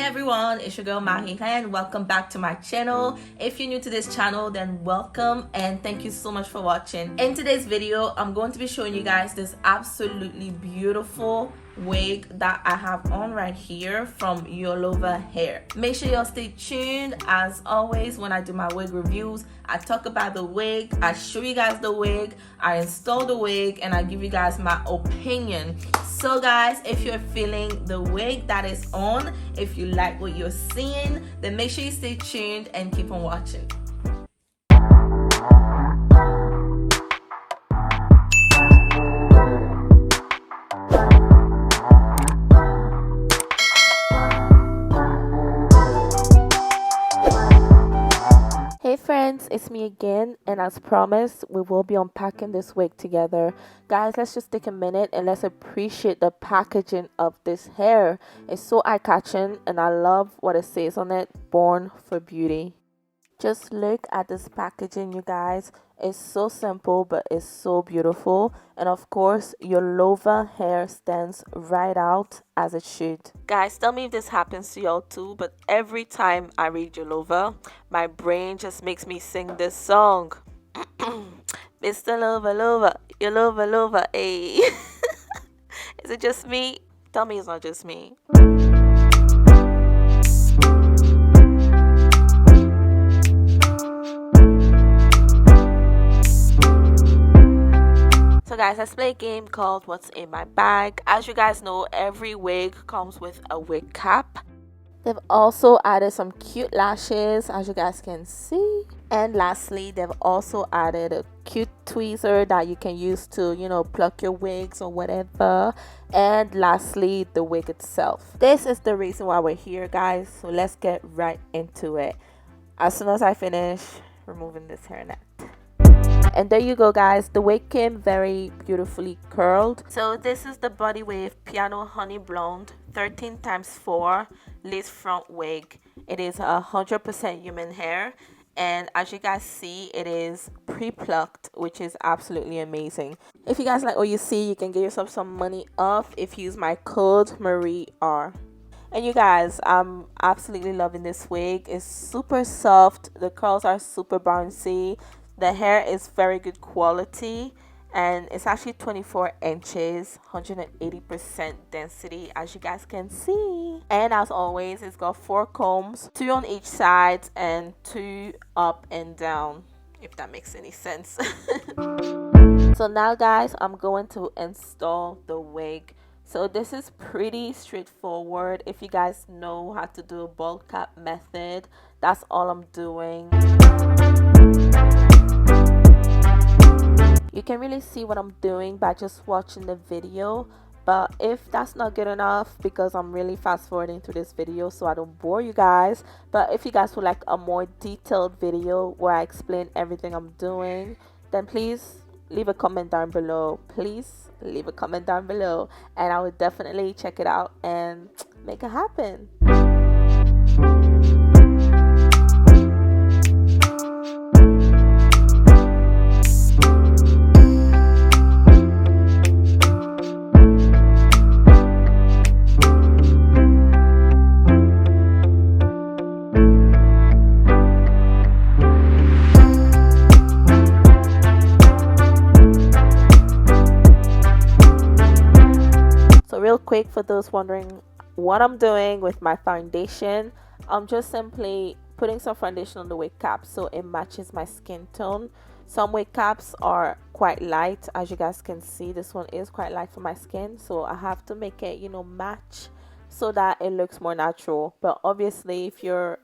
everyone, it's your girl Mahi and welcome back to my channel. If you're new to this channel, then welcome and thank you so much for watching. In today's video, I'm going to be showing you guys this absolutely beautiful wig that I have on right here from YOLOVA Hair. Make sure y'all stay tuned. As always, when I do my wig reviews, I talk about the wig, I show you guys the wig, I install the wig, and I give you guys my opinion. So guys, if you're feeling the wig that is on, if you like what you're seeing, then make sure you stay tuned and keep on watching. Hey friends, it's me again, and as promised, we will be unpacking this wig together. Guys, let's just take a minute and let's appreciate the packaging of this hair. It's so eye-catching and I love what it says on it, born for beauty. Just look at this packaging, you guys. It's so simple, but it's so beautiful. And of course, YOLOVA Hair stands right out as it should. Guys, tell me if this happens to y'all too, but every time I read YOLOVA, my brain just makes me sing this song. Mr. Lova Lova, YOLOVA Lova, ayy. Is it just me? Tell me it's not just me. So guys, let's play a game called What's in My Bag. As you guys know, every wig comes with a wig cap. They've also added some cute lashes, as you guys can see. And lastly, they've also added a cute tweezer that you can use to, pluck your wigs or whatever. And lastly, the wig itself. This is the reason why we're here, guys. So let's get right into it. As soon as I finish removing this hairnet. And there you go, guys. The wig came very beautifully curled. So this is the Body Wave Piano Honey Blonde 13x4 lace front wig. It is 100% human hair, and as you guys see, it is pre-plucked, which is absolutely amazing. If you guys like what you see, you can get yourself some money off if you use my code MarieR. And you guys, I'm absolutely loving this wig. It's super soft. The curls are super bouncy. The hair is very good quality, and it's actually 24 inches, 180% density, as you guys can see. And as always, it's got 4 combs, 2 on each side and 2 up and down, if that makes any sense. So now guys, I'm going to install the wig. So this is pretty straightforward. If you guys know how to do a ball cap method, that's all I'm doing. You can really see what I'm doing by just watching the video, but if that's not good enough, because I'm really fast forwarding through this video so I don't bore you guys, but if you guys would like a more detailed video where I explain everything I'm doing, then please leave a comment down below. Please leave a comment down below, and I would definitely check it out and make it happen. Real quick, for those wondering what I'm doing with my foundation, I'm just simply putting some foundation on the wig cap so it matches my skin tone. Some wig caps are quite light, as you guys can see. This one is quite light for my skin, so I have to make it match so that it looks more natural. But obviously, if you're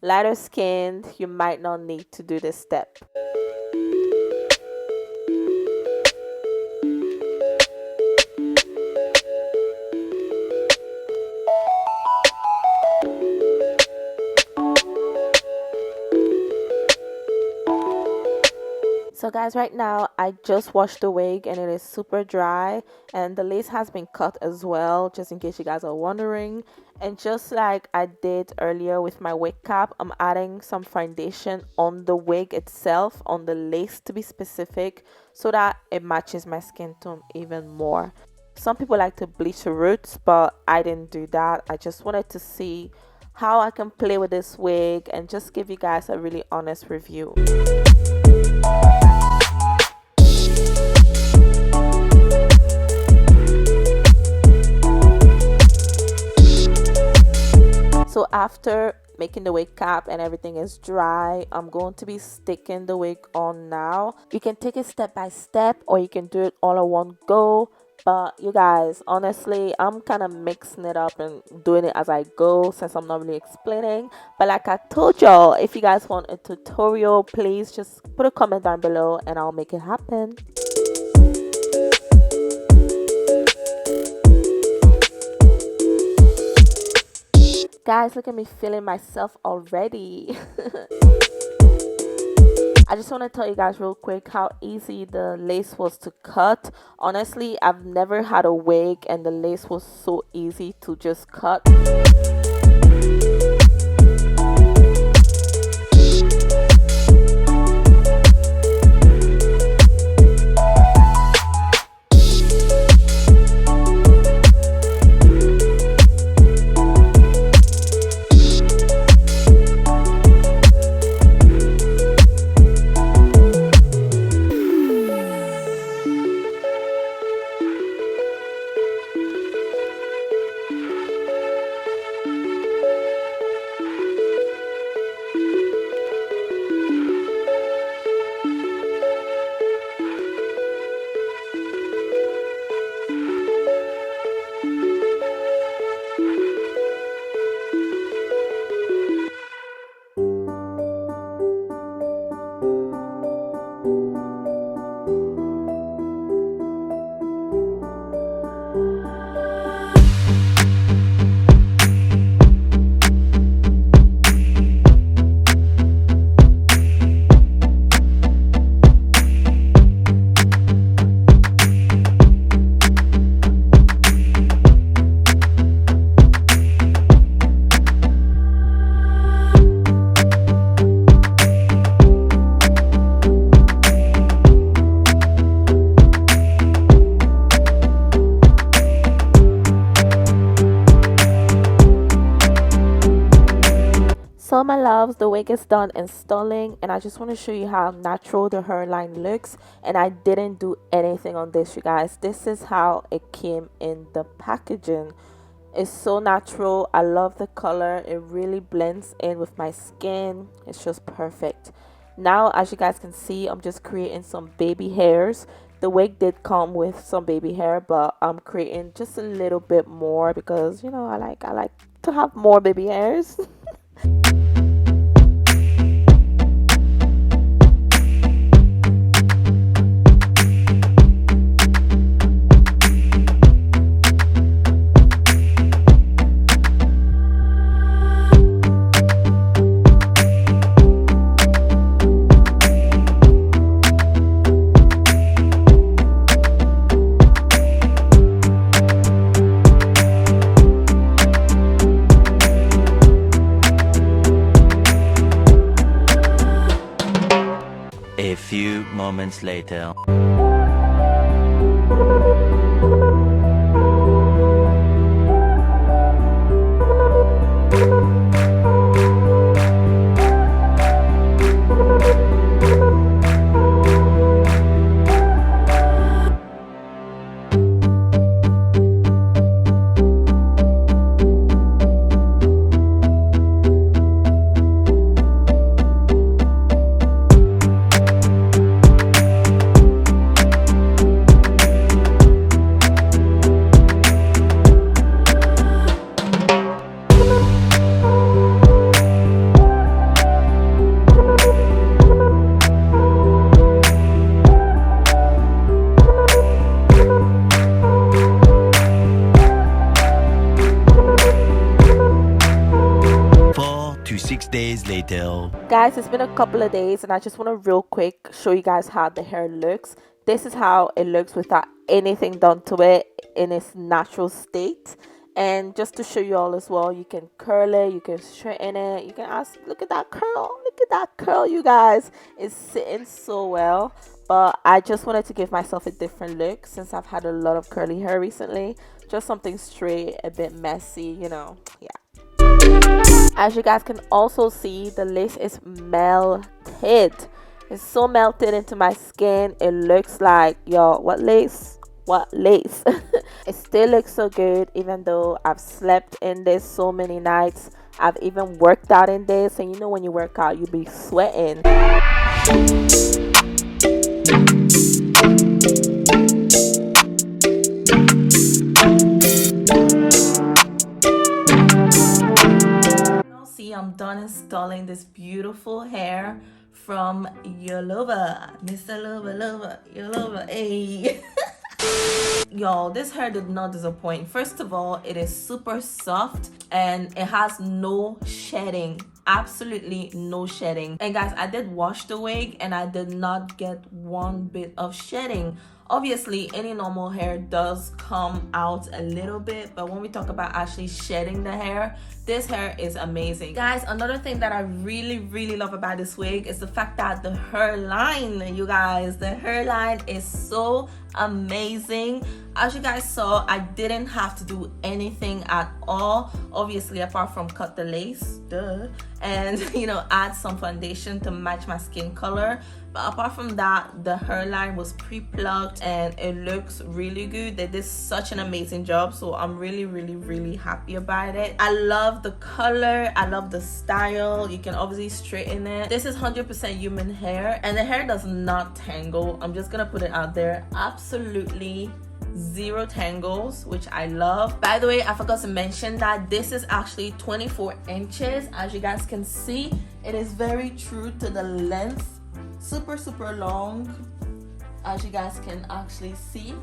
lighter skinned, you might not need to do this step. So guys, right now I just washed the wig and it is super dry, and the lace has been cut as well, just in case you guys are wondering. And just like I did earlier with my wig cap, I'm adding some foundation on the wig itself, on the lace to be specific, so that it matches my skin tone even more. Some people like to bleach the roots, but I didn't do that. I just wanted to see how I can play with this wig, and just give you guys a really honest review. So after making the wig cap and everything is dry, I'm going to be sticking the wig on now. You can take it step by step, or you can do it all in one go. But you guys, honestly, I'm kind of mixing it up and doing it as I go, since I'm not really explaining. But like I told y'all, if you guys want a tutorial, please just put a comment down below and I'll make it happen. Guys, look at me feeling myself already. I just want to tell you guys real quick how easy the lace was to cut. Honestly, I've never had a wig and the lace was so easy to just cut. So my loves, the wig is done installing, and I just want to show you how natural the hairline looks. And I didn't do anything on this, you guys. This is how it came in the packaging. It's so natural. I love the color. It really blends in with my skin. It's just perfect. Now, as you guys can see, I'm just creating some baby hairs. The wig did come with some baby hair, but I'm creating just a little bit more because, you know, I like to have more baby hairs. A few moments later. To 6 days later. Guys, it's been a couple of days and I just want to real quick show you guys how the hair looks. This is how it looks without anything done to it in its natural state. And just to show you all as well, you can curl it, you can straighten it, you can ask, look at that curl, you guys. It's sitting so well. But I just wanted to give myself a different look since I've had a lot of curly hair recently. Just something straight, a bit messy, you know, yeah. As you guys can also see, the lace is melted. It's so melted into my skin. It looks like, y'all, what lace? What lace? It still looks so good, even though I've slept in this so many nights. I've even worked out in this, and you know when you work out, you be sweating. See, I'm done installing this beautiful hair from YOLOVA. Mr. YOLOVA, hey. Y'all, this hair did not disappoint. First of all, it is super soft and it has no shedding. Absolutely no shedding. And guys, I did wash the wig and I did not get one bit of shedding. Obviously, any normal hair does come out a little bit, but when we talk about actually shedding the hair, this hair is amazing. Guys, another thing that I really love about this wig is the fact that the hairline, you guys, the hairline is so amazing. As you guys saw, I didn't have to do anything at all, obviously, apart from cut the lace, duh, and you know, add some foundation to match my skin color. But apart from that, the hairline was pre-plucked and it looks really good. They did such an amazing job, so I'm really happy about it. I love the color, I love the style. You can obviously straighten it. This is 100% human hair and the hair does not tangle. I'm just gonna put it out there, absolutely zero tangles, which I love. By the way, I forgot to mention that this is actually 24 inches. As you guys can see, it is very true to the length. Super long, as you guys can actually see.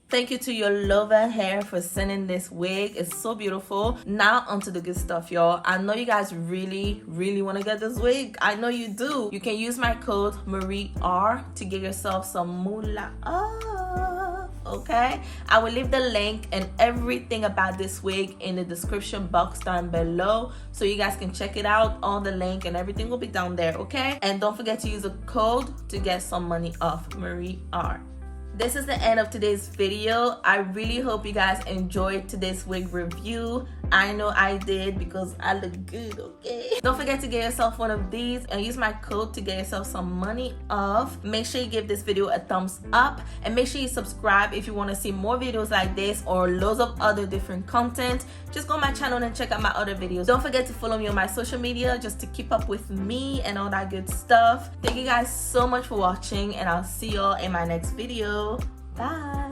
Thank you to YOLOVA Hair for sending this wig. It's so beautiful. Now onto the good stuff, y'all. I know you guys really want to get this wig. I know you do. You can use my code MarieR to get yourself some moolah off, okay? I will leave the link and everything about this wig in the description box down below, so you guys can check it out. All the link and everything will be down there, okay? And don't forget to use a code to get some money off. MarieR. This is the end of today's video. I really hope you guys enjoyed today's wig review. I know I did because I look good, okay? Don't forget to get yourself one of these and use my code to get yourself some money off. Make sure you give this video a thumbs up and make sure you subscribe if you want to see more videos like this or loads of other different content. Just go on my channel and check out my other videos. Don't forget to follow me on my social media just to keep up with me and all that good stuff. Thank you guys so much for watching and I'll see y'all in my next video. Bye.